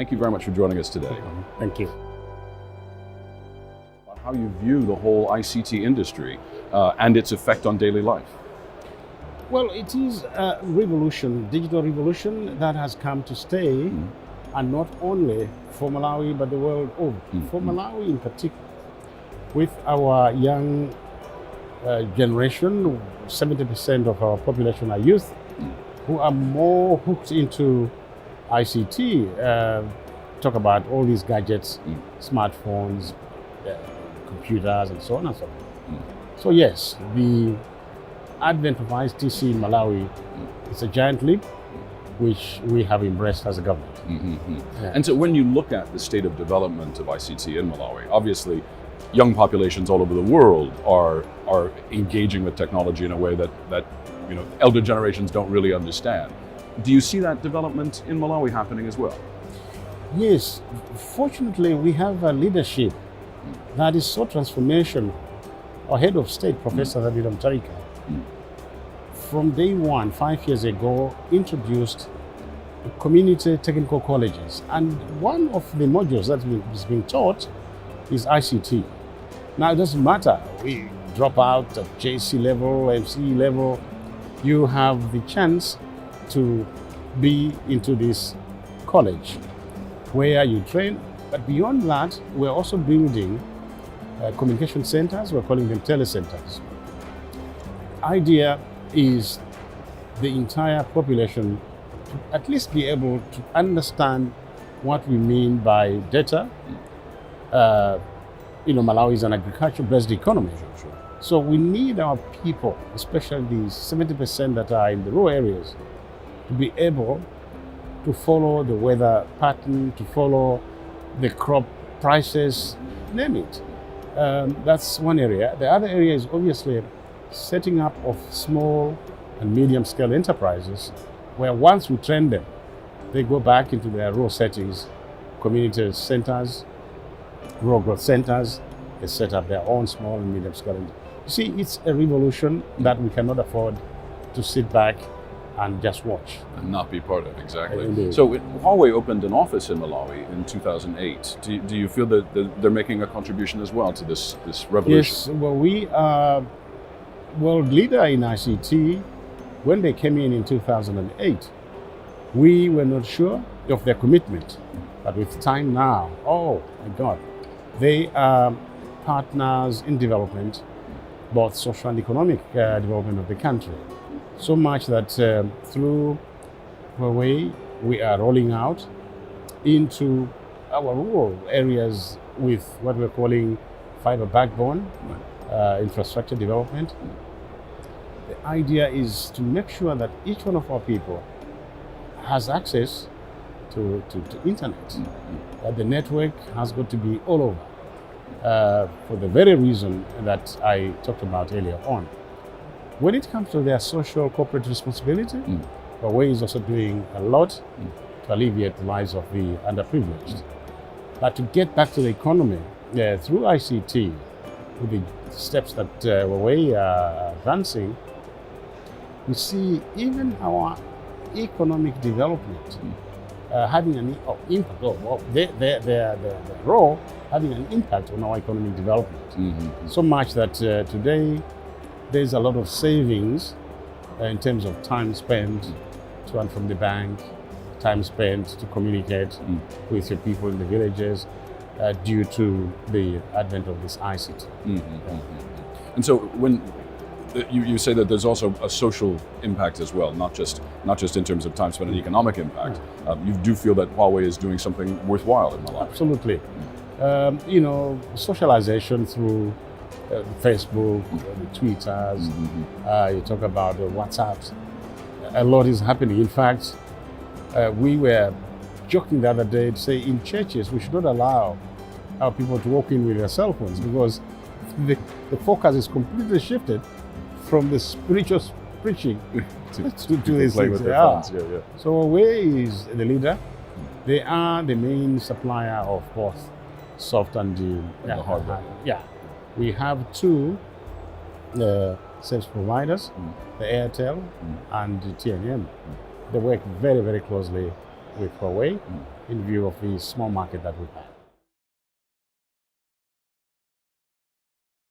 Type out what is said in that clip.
thank you very much for joining us today. Thank you. How you view the whole ICT industry and its effect on daily life. Well, it is a revolution, digital revolution that has come to stay, and not only for Malawi, but the world over. For Malawi in particular, with our young generation, 70% of our population are youth who are more hooked into ICT. Talk about all these gadgets, smartphones, computers, and so on and so forth. So yes, the advent of ICT in Malawi is a giant leap, which we have embraced as a government. Yeah. And so when you look at the state of development of ICT in Malawi, obviously young populations all over the world are engaging with technology in a way that elder generations don't really understand. Do you see that development in Malawi happening as well? Yes, fortunately we have a leadership that is so transformational. Our head of state, Professor David Mtarika, from day one, 5 years ago, introduced community technical colleges. And one of the modules that is being taught is ICT. Now, it doesn't matter, we drop out at JC level, MCE level, you have the chance to be into this college where you train. But beyond that, we're also building communication centers, we're calling them telecenters. Idea is the entire population to at least be able to understand what we mean by data. Malawi is an agriculture-based economy. So we need our people, especially the 70% that are in the rural areas, to be able to follow the weather pattern, to follow the crop prices, name it. That's one area. The other area is obviously setting up of small and medium-scale enterprises, where once we train them, they go back into their rural settings, community centers, rural growth centers. They set up their own small and medium-scale. You see, it's a revolution that we cannot afford to sit back and just watch. And not be part of, exactly. Indeed. So Huawei opened an office in Malawi in 2008. Do you feel that they're making a contribution as well to this revolution? Yes, well, we are world leader in ICT. When they came in 2008, we were not sure of their commitment. But with time now, oh my God, they are partners in development, both social and economic development of the country. So much that through Huawei, we are rolling out into our rural areas with what we're calling fiber backbone infrastructure development. The idea is to make sure that each one of our people has access to internet, that the network has got to be all over, for the very reason that I talked about earlier on. When it comes to their social corporate responsibility, Huawei is also doing a lot to alleviate the lives of the underprivileged. But to get back to the economy, through ICT, with the steps that Huawei are advancing, we see even our economic development having an impact, their role having an impact on our economic development. So much that today there's a lot of savings in terms of time spent to and from the bank, time spent to communicate with your people in the villages due to the advent of this ICT. And so when you say that there's also a social impact as well, not just in terms of time spent and economic impact. You do feel that Huawei is doing something worthwhile in Malawi? Absolutely. Socialization through Facebook, the Twitters, you talk about the WhatsApps. A lot is happening. In fact, we were joking the other day to say in churches we should not allow our people to walk in with their cell phones, because the focus is completely shifted from the spiritual preaching to these things. So Huawei is the leader. They are the main supplier of both soft and the hardware. We have two service providers, the Airtel and the TNM. They work very, very closely with Huawei in view of the small market that we have.